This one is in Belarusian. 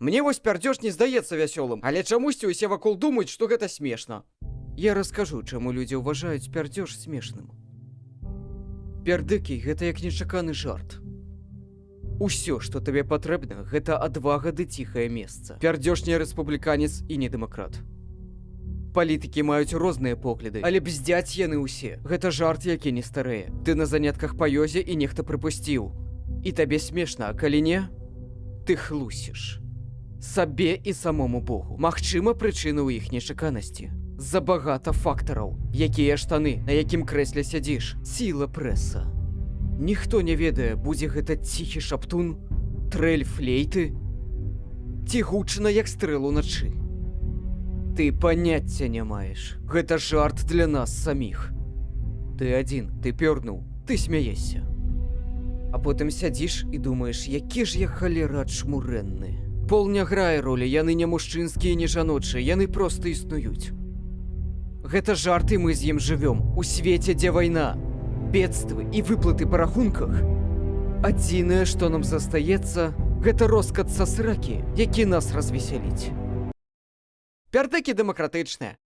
Мне вось пярдзёж не здаецца вясёлым, але чамусьці ўсе вакол думаюць, што гэта смешна. Я раскажу, чаму людзі ўважаюць пярдзёж смешным. Пярдыкі гэта як нечаканы жарт. Усё, што табе патрэбна, гэта адвага ды ціхае месца. Пярдзёж не рэспубліканец і не дэмакрат. Палітыкі маюць розныя погляды, але бздзяць яны ўсе. Гэта жарт, які не старэе. Ты на занятках па ёзе і нехта прыпусціў. І табе смешна, а калі не, ты хлусіш. Сабе і самому Богу. Магчыма, прычына ў іх нечаканасці. Забагата фактараў. Якія штаны, на якім крэсле сядзіш. Сіла прэса. Ніхто не ведае, будзе гэта ціхі шаптун, трэль флейты, ці гучна, як стрэл уначы. Ты паняцця не маеш. Гэта жарт для нас саміх. Ты адзін, ты пёрнуў, ты смяешся. А потым сядзіш і думаеш, які ж я халера адшмурэнны. Пол не грае ролі, яны не мужчынскія, не жаночыя, яны проста існуюць. Гэта жарт, і мы з ім жывём. У свеце, дзе вайна, бедствы і выплаты па рахунках. Адзінае, што нам застаецца, гэта роскат са сракі, які нас развесяліць. Пярдыкі дэмакратычныя.